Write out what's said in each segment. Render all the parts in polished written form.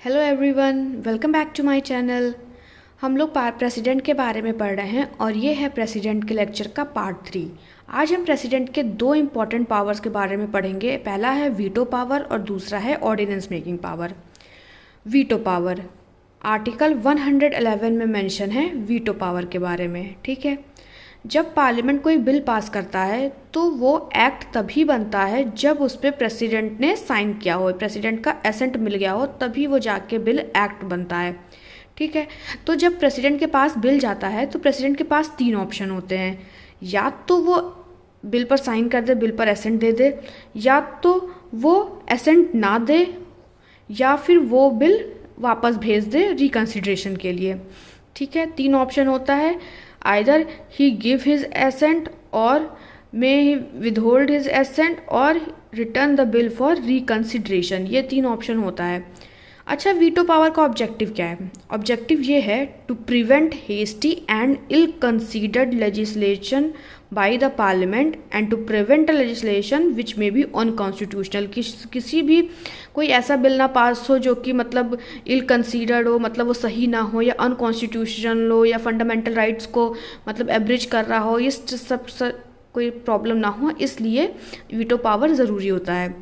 Hello everyone, welcome back to my channel. हम लोग president के बारे में पढ़ रहे हैं और ये है प्रेसिडेंट के लेक्चर का पार्ट 3। आज हम प्रेसिडेंट के दो इम्पॉर्टेंट पावर्स के बारे में पढ़ेंगे। पहला है वीटो पावर और दूसरा है ordinance making power. Veto power article 111 में मेंशन है वीटो पावर के बारे में। ठीक है, जब पार्लियामेंट कोई बिल पास करता है तो वो एक्ट तभी बनता है जब उस पर प्रेसिडेंट ने साइन किया हो, प्रेसिडेंट का एसेंट मिल गया हो, तभी वो जाके बिल एक्ट बनता है। ठीक है, तो जब प्रेसिडेंट के पास बिल जाता है तो प्रेसिडेंट के पास तीन ऑप्शन होते हैं। या तो वो बिल पर साइन कर दे, बिल पर एसेंट दे दे, या तो वो एसेंट ना दे, या फिर वो बिल वापस भेज दे रिकन्सिडरेशन के लिए। ठीक है, तीन ऑप्शन होता है। Either he give his assent or may he withhold his assent or return the bill for reconsideration। ये तीन ऑप्शन होता है। अच्छा, वीटो पावर का ऑब्जेक्टिव क्या है? ऑब्जेक्टिव ये है to prevent hasty and ill considered legislation by the parliament and to prevent a legislation which may be unconstitutional. किसी भी कोई ऐसा बिल ना पास हो जो कि मतलब इल कंसीडर्ड हो, मतलब वो सही ना हो, या अनकॉन्स्टिट्यूशनल हो, या फंडामेंटल राइट्स को मतलब एब्रिज कर रहा हो, इस सब कोई प्रॉब्लम ना हो, इसलिए वीटो पावर ज़रूरी होता है।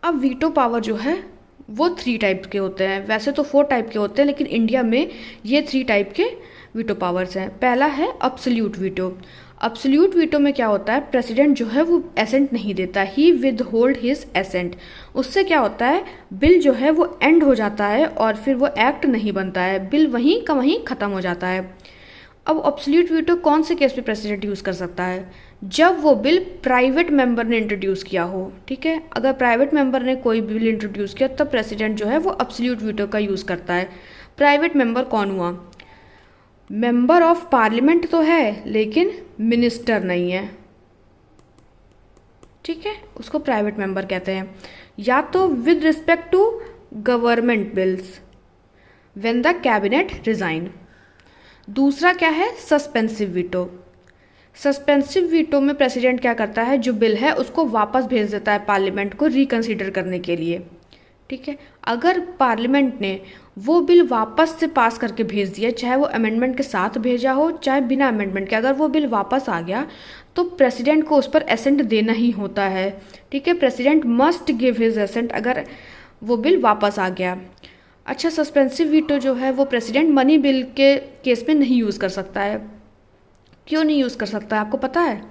अब वीटो पावर जो है वो 3 टाइप के होते हैं। वैसे तो 4 टाइप के होते हैं, लेकिन इंडिया में ये 3 टाइप के वीटो पावर्स हैं। पहला है अब्सोल्यूट वीटो। अब्सोल्यूट वीटो में क्या होता है, प्रेसिडेंट जो है वो एसेंट नहीं देता, ही विद होल्ड हिज एसेंट। उससे क्या होता है, बिल जो है वो एंड हो जाता है और फिर वो एक्ट नहीं बनता है, बिल वहीं का वहीं ख़त्म हो जाता है। अब अब्सोल्यूट वीटो कौन से केस पे प्रेसिडेंट यूज़ कर सकता है? जब वो बिल प्राइवेट मेंबर ने इंट्रोड्यूस किया हो। ठीक है, अगर प्राइवेट मेंबर ने कोई बिल इंट्रोड्यूस किया तब प्रेसिडेंट जो है वो अब्सोल्यूट वीटो का यूज़ करता है। प्राइवेट मेंबर कौन हुआ? मेंबर ऑफ पार्लियामेंट तो है लेकिन मिनिस्टर नहीं है। ठीक है, उसको प्राइवेट मेंबर कहते हैं। या तो with respect to government bills when the cabinet resign. दूसरा क्या है, सस्पेंसिव वीटो। सस्पेंसिव वीटो में प्रेसिडेंट क्या करता है, जो बिल है उसको वापस भेज देता है पार्लियामेंट को रिकंसीडर करने के लिए। ठीक है, अगर पार्लियामेंट ने वो बिल वापस से पास करके भेज दिया, चाहे वो अमेंडमेंट के साथ भेजा हो चाहे बिना अमेंडमेंट के, अगर वो बिल वापस आ गया तो प्रेसिडेंट को उस पर एसेंट देना ही होता है। ठीक है, president must give his assent अगर वो बिल वापस आ गया। अच्छा, सस्पेंसिव वीटो जो है वो प्रेसिडेंट मनी बिल के केस में नहीं यूज़ कर सकता है। क्यों नहीं यूज़ कर सकता है, आपको पता है?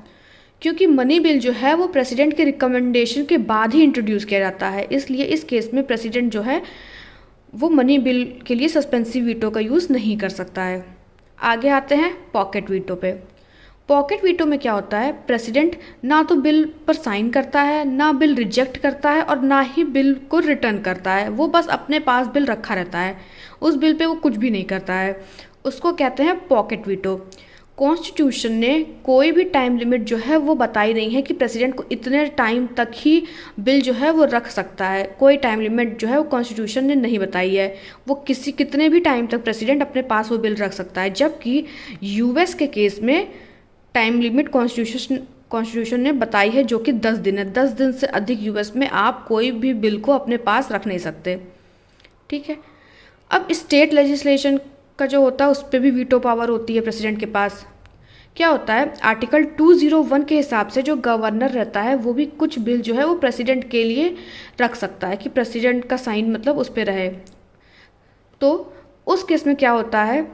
क्योंकि मनी बिल जो है वो प्रेसिडेंट के रिकमेंडेशन के बाद ही इंट्रोड्यूस किया जाता है, इसलिए इस केस में प्रेसिडेंट जो है वो मनी बिल के लिए सस्पेंसिव वीटो का यूज़ नहीं कर सकता है। आगे आते हैं पॉकेट वीटो पे। पॉकेट वीटो में क्या होता है, प्रेसिडेंट ना तो बिल पर साइन करता है, ना बिल रिजेक्ट करता है, और ना ही बिल को रिटर्न करता है। वो बस अपने पास बिल रखा रहता है, उस बिल पे वो कुछ भी नहीं करता है। उसको कहते हैं पॉकेट वीटो। कॉन्स्टिट्यूशन ने कोई भी टाइम लिमिट जो है वो बताई नहीं है कि प्रेसिडेंट को इतने टाइम तक ही बिल जो है वो रख सकता है। कोई टाइम लिमिट जो है वो कॉन्स्टिट्यूशन ने नहीं बताई है। वो कितने भी टाइम तक प्रेसिडेंट अपने पास वो बिल रख सकता है, जबकि यूएस के केस में टाइम लिमिट कॉन्स्टिट्यूशन ने बताई है, जो कि 10 दिन है। 10 दिन से अधिक यूएस में आप कोई भी बिल को अपने पास रख नहीं सकते। ठीक है, अब स्टेट लेजिस्लेशन का जो होता है उस पर भी वीटो पावर होती है प्रेसिडेंट के पास। क्या होता है, आर्टिकल 201 के हिसाब से जो गवर्नर रहता है वो भी कुछ बिल जो है वो प्रेसिडेंट के लिए रख सकता है कि प्रेसिडेंट का साइन मतलब उस पर रहे। तो उस केस में क्या होता है,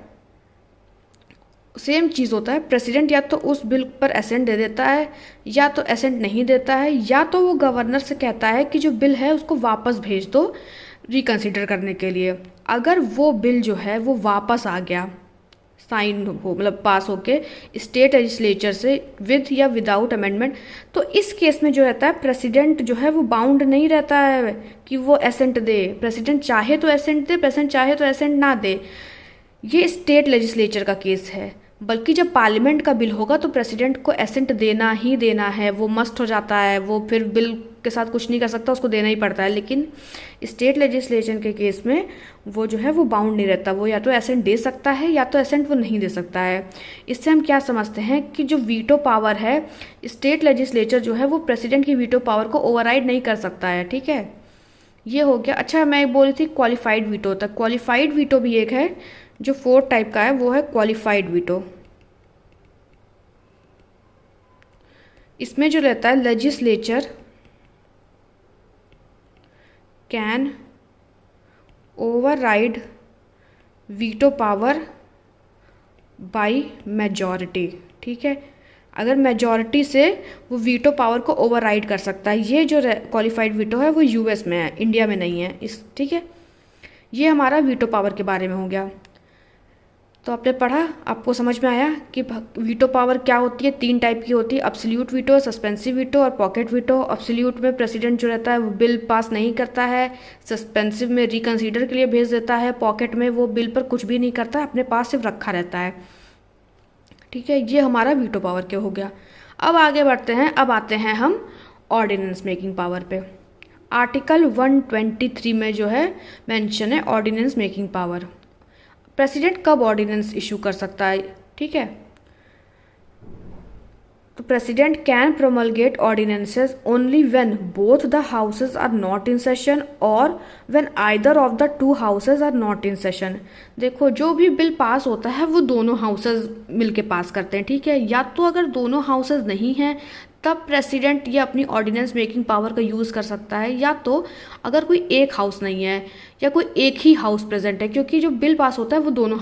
सेम चीज़ होता है। प्रेसिडेंट या तो उस बिल पर एसेंट दे देता है, या तो एसेंट नहीं देता है, या तो वो गवर्नर से कहता है कि जो बिल है उसको वापस भेज दो रिकंसिडर करने के लिए। अगर वो बिल जो है वो वापस आ गया, साइन हो मतलब पास होके स्टेट लेजिस्लेचर से विद या विदाउट अमेंडमेंट, तो इस केस में जो रहता है प्रेसिडेंट जो है वो बाउंड नहीं रहता है कि वो एसेंट दे। प्रेसिडेंट चाहे तो एसेंट दे, प्रेसिडेंट चाहे तो एसेंट ना दे। ये स्टेट लेजिस्लेचर का केस है। बल्कि जब पार्लियामेंट का बिल होगा तो प्रेसिडेंट को एसेंट देना ही देना है, वो मस्ट हो जाता है, वो फिर बिल के साथ कुछ नहीं कर सकता, उसको देना ही पड़ता है। लेकिन स्टेट लेजिस्लेशन के केस में वो जो है वो बाउंड नहीं रहता, वो या तो एसेंट दे सकता है या तो एसेंट वो नहीं दे सकता है। इससे हम क्या समझते हैं कि जो वीटो पावर है, स्टेट लेजिस्लेचर जो है वो प्रेसिडेंट की वीटो पावर को ओवरराइड नहीं कर सकता है। ठीक है, ये हो गया। अच्छा, मैं बोल रही थी क्वालिफाइड वीटो तक। क्वालिफाइड वीटो भी एक है जो 4 टाइप का है, वो है क्वालिफाइड वीटो। इसमें जो रहता है, legislature can override veto power by majority. ठीक है, अगर मेजॉरिटी से वो वीटो पावर को ओवरराइड कर सकता है। ये जो क्वालिफाइड वीटो है वो यूएस में है, इंडिया में नहीं है इस। ठीक है, ये हमारा वीटो पावर के बारे में हो गया। तो आपने पढ़ा, आपको समझ में आया कि वीटो पावर क्या होती है। 3 टाइप की होती है, अब्सोल्यूट वीटो, सस्पेंसिव वीटो और पॉकेट वीटो। अब्सोल्यूट में प्रेसिडेंट जो रहता है वो बिल पास नहीं करता है, सस्पेंसिव में रिकंसीडर के लिए भेज देता है, पॉकेट में वो बिल पर कुछ भी नहीं करता, अपने पास सिर्फ रखा रहता है। ठीक है, ये हमारा वीटो पावर के हो गया। अब आगे बढ़ते हैं, अब आते हैं हम ऑर्डिनेंस मेकिंग पावर पे। आर्टिकल 123 में जो है मेंशन है ऑर्डिनेंस मेकिंग पावर। प्रेसिडेंट कब ऑर्डिनेंस इशू कर सकता है? ठीक है, तो president can promulgate ordinances only when both the houses are not in session और when either of the 2 houses are not in session. देखो, जो भी बिल पास होता है वो दोनों हाउसेज मिलके पास करते हैं। ठीक है, या तो अगर दोनों हाउसेज नहीं हैं तब प्रेसिडेंट ये अपनी ऑर्डिनेंस मेकिंग पावर का यूज़ कर सकता है, या तो अगर कोई एक हाउस नहीं है या कोई एक ही हाउस प्रेजेंट है, क्योंकि जो बिल पास होता है वो दोनों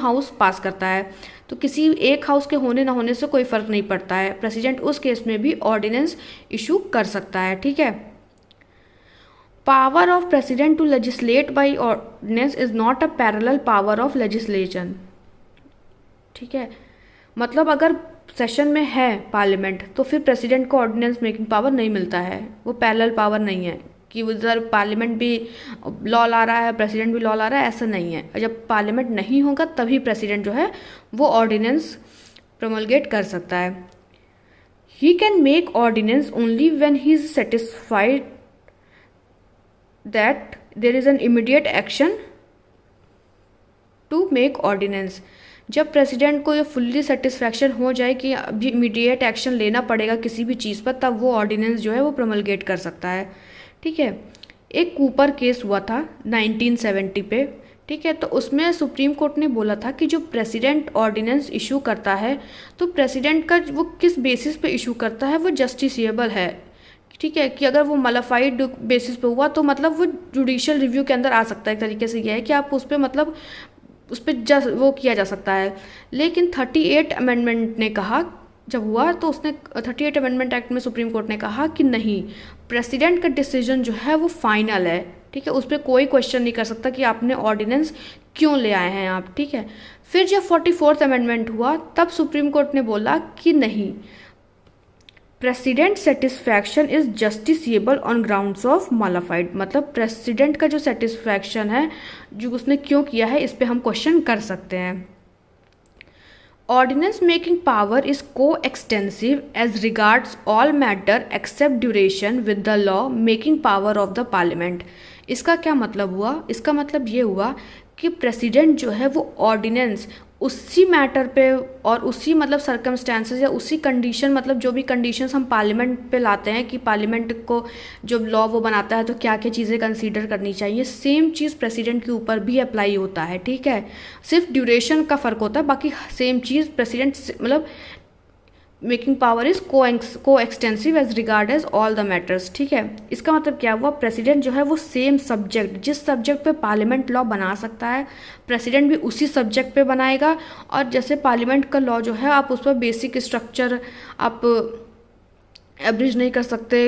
हाउस पास करता है। तो किसी एक हाउस के होने ना होने से कोई फ़र्क नहीं पड़ता है, प्रेसिडेंट उस केस में भी ऑर्डिनेंस इशू कर सकता है। ठीक है, power of president to legislate by ordinance is not a parallel power of legislation. ठीक है, मतलब अगर सेशन में है पार्लियामेंट तो फिर प्रेसिडेंट को ऑर्डिनेंस मेकिंग पावर नहीं मिलता है, वो पैरेलल पावर नहीं है कि उधर पार्लियामेंट भी लॉ ला रहा है, प्रेसिडेंट भी लॉ ला रहा है, ऐसा नहीं है। जब पार्लियामेंट नहीं होगा तभी प्रेसिडेंट जो है वो ऑर्डिनेंस प्रोमलगेट कर सकता है। He can make ordinance only when he is satisfied that there is an immediate action to make ordinance. जब प्रेसिडेंट को ये फुल्ली सेटिस्फैक्शन हो जाए कि अभी इमीडिएट एक्शन लेना पड़ेगा किसी भी चीज़ पर, तब वो ऑर्डिनेंस जो है वो प्रोमलगेट कर सकता है। ठीक है, एक कूपर केस हुआ था 1970 पे। ठीक है, तो उसमें सुप्रीम कोर्ट ने बोला था कि जो प्रेसिडेंट ऑर्डिनेंस इशू करता है तो प्रेसिडेंट का वो किस बेसिस पे इशू करता है वो जस्टिसिएबल है। ठीक है, कि अगर वो मलाफाइड बेसिस पे हुआ तो मतलब वो जुडिशियल रिव्यू के अंदर आ सकता है। एक तरीके से यह है कि आप उस पर मतलब उस पर वो किया जा सकता है। लेकिन 38 अमेंडमेंट ने कहा, जब हुआ तो उसने 38 अमेंडमेंट एक्ट में सुप्रीम कोर्ट ने कहा कि नहीं, प्रेसिडेंट का डिसीजन जो है वो फाइनल है। ठीक है, उस पर कोई क्वेश्चन नहीं कर सकता कि आपने ऑर्डिनेंस क्यों ले आए हैं आप। ठीक है, फिर जब 44th अमेंडमेंट हुआ तब सुप्रीम कोर्ट ने बोला कि नहीं, president satisfaction is justiciable on grounds of modified. मतलब प्रेसिडेंट का जो सेटिस्फैक्शन है, जो उसने क्यों किया है, इस पे हम क्वेश्चन कर सकते हैं। Ordinance making power is coextensive as regards all matter except duration with the law making power of the parliament. इसका क्या मतलब हुआ? इसका मतलब ये हुआ कि प्रेसिडेंट जो है वो ऑर्डिनेंस उसी मैटर पे और उसी मतलब सर्कमस्टेंसेस या उसी कंडीशन, मतलब जो भी कंडीशंस हम पार्लियामेंट पे लाते हैं कि पार्लियामेंट को जो लॉ वो बनाता है तो क्या क्या चीज़ें कंसीडर करनी चाहिए, सेम चीज़ प्रेसिडेंट के ऊपर भी अप्लाई होता है। ठीक है, सिर्फ ड्यूरेशन का फ़र्क होता है, बाकी सेम चीज़ प्रेसिडेंट मतलब making power is coextensive as regard as all the matters. ठीक है, इसका मतलब क्या हुआ, प्रेसिडेंट जो है वो सेम सब्जेक्ट, जिस सब्जेक्ट पे पार्लियामेंट लॉ बना सकता है प्रेसिडेंट भी उसी सब्जेक्ट पे बनाएगा। और जैसे पार्लियामेंट का लॉ जो है आप उस पर बेसिक स्ट्रक्चर आप एब्रिज नहीं कर सकते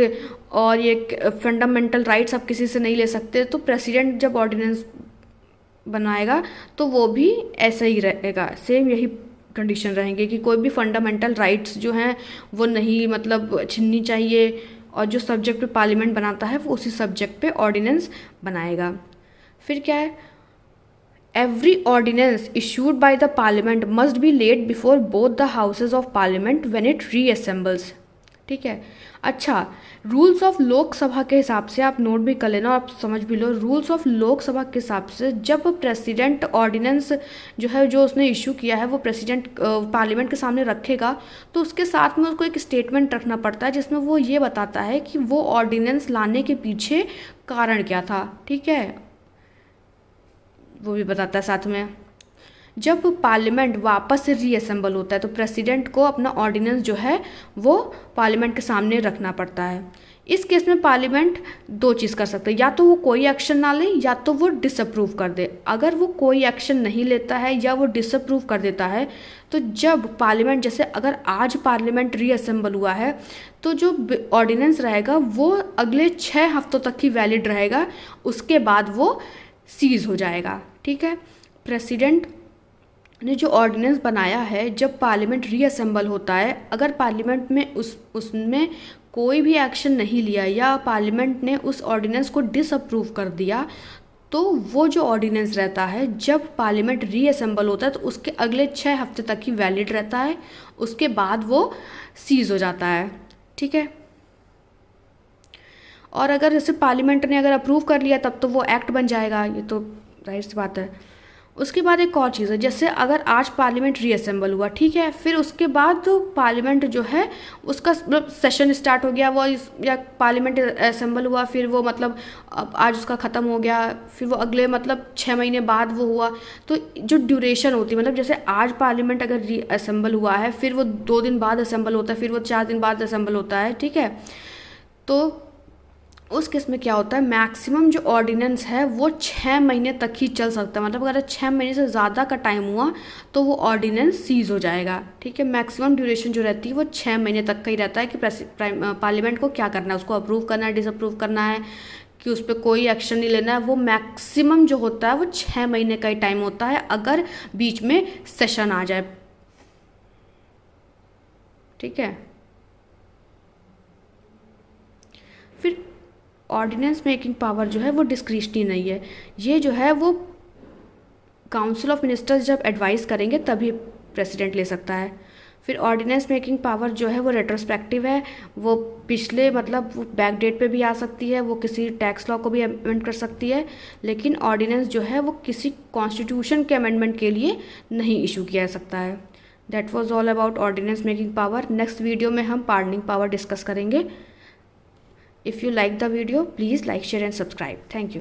और ये फंडामेंटल राइट्स आप किसी से नहीं ले सकते, तो प्रेसिडेंट जब ऑर्डिनेंस बनाएगा तो वो भी ऐसा ही रहेगा, सेम यही कंडीशन रहेंगे कि कोई भी फंडामेंटल राइट्स जो हैं वो नहीं मतलब छीननी चाहिए, और जो सब्जेक्ट पे पार्लियामेंट बनाता है वो उसी सब्जेक्ट पे ऑर्डिनेंस बनाएगा। फिर क्या है, every ordinance issued by the parliament must be laid before both the houses of parliament when it reassembles. ठीक है, अच्छा, रूल्स ऑफ लोकसभा के हिसाब से आप नोट भी कर लेना और आप समझ भी लो। रूल्स ऑफ लोकसभा के हिसाब से जब प्रेसिडेंट ऑर्डिनेंस जो है, जो उसने इशू किया है, वो प्रेसिडेंट पार्लियामेंट के सामने रखेगा, तो उसके साथ में उसको एक स्टेटमेंट रखना पड़ता है जिसमें वो ये बताता है कि वो ऑर्डिनेंस लाने के पीछे कारण क्या था। ठीक है, वो भी बताता है साथ में। जब पार्लियामेंट वापस से रीअसेंबल होता है तो प्रेसिडेंट को अपना ऑर्डिनेंस जो है वो पार्लियामेंट के सामने रखना पड़ता है। इस केस में पार्लियामेंट दो चीज़ कर सकते हैं, या तो वो कोई एक्शन ना ले या तो वो डिसअप्रूव कर दे। अगर वो कोई एक्शन नहीं लेता है या वो डिसअप्रूव कर देता है तो जब पार्लियामेंट, जैसे अगर आज पार्लियामेंट रीअसेंबल हुआ है तो जो ऑर्डिनेंस रहेगा वो अगले 6 हफ्तों तक ही वैलिड रहेगा, उसके बाद वो सीज हो जाएगा। ठीक है, प्रेसिडेंट ने जो ऑर्डिनेंस बनाया है, जब पार्लियामेंट रीअसेंबल होता है, अगर पार्लियामेंट में उसमें कोई भी एक्शन नहीं लिया या पार्लियामेंट ने उस ऑर्डिनेंस को डिसअप्रूव कर दिया, तो वो जो ऑर्डिनेंस रहता है जब पार्लियामेंट रीअसेंबल होता है तो उसके अगले 6 हफ्ते तक ही वैलिड रहता है, उसके बाद वो सीज हो जाता है। ठीक है, और अगर जैसे पार्लियामेंट ने अगर अप्रूव कर लिया तब तो वो एक्ट बन जाएगा, ये तो जाहिर सी बात है। उसके बाद एक और चीज़ है, जैसे अगर आज पार्लियामेंट रीअसेंबल हुआ, ठीक है, फिर उसके बाद तो पार्लियामेंट जो है उसका मतलब सेशन स्टार्ट हो गया, वो या पार्लियामेंट असेंबल हुआ, फिर वो मतलब आज उसका ख़त्म हो गया, फिर वो अगले मतलब 6 महीने बाद वो हुआ, तो जो ड्यूरेशन होती है, मतलब जैसे आज पार्लियामेंट अगर रीअसेंबल हुआ है, फिर वो 2 दिन बाद असेंबल होता है, फिर वो 4 दिन बाद असेंबल होता है। ठीक है, तो उस केस में क्या होता है, मैक्सिमम जो ऑर्डिनेंस है वो 6 महीने तक ही चल सकता है। मतलब अगर 6 महीने से ज़्यादा का टाइम हुआ तो वो ऑर्डिनेंस सीज हो जाएगा। ठीक है, मैक्सिमम ड्यूरेशन जो रहती है वो 6 महीने तक का ही रहता है कि पार्लियामेंट को क्या करना है, उसको अप्रूव करना है, डिसअप्रूव करना है, कि उस पर कोई एक्शन नहीं लेना है। वो मैक्सिमम जो होता है वो 6 महीने का ही टाइम होता है, अगर बीच में सेशन आ जाए। ठीक है, फिर ऑर्डिनेंस मेकिंग पावर जो है वो डिस्क्रिशनरी नहीं है, ये जो है वो काउंसिल ऑफ मिनिस्टर्स जब एडवाइस करेंगे तभी प्रेसिडेंट ले सकता है। फिर ऑर्डिनेंस मेकिंग पावर जो है वो रेट्रोस्पेक्टिव है, वो पिछले मतलब बैक डेट पे भी आ सकती है, वो किसी टैक्स लॉ को भी अमेंड कर सकती है, लेकिन ऑर्डिनेंस जो है वो किसी कॉन्स्टिट्यूशन के अमेंडमेंट के लिए नहीं इशू किया जा सकता है। That was all about ordinance making power. Next video में हम पार्डनिंग पावर डिस्कस करेंगे। If you like the video, please like, share and subscribe. Thank you.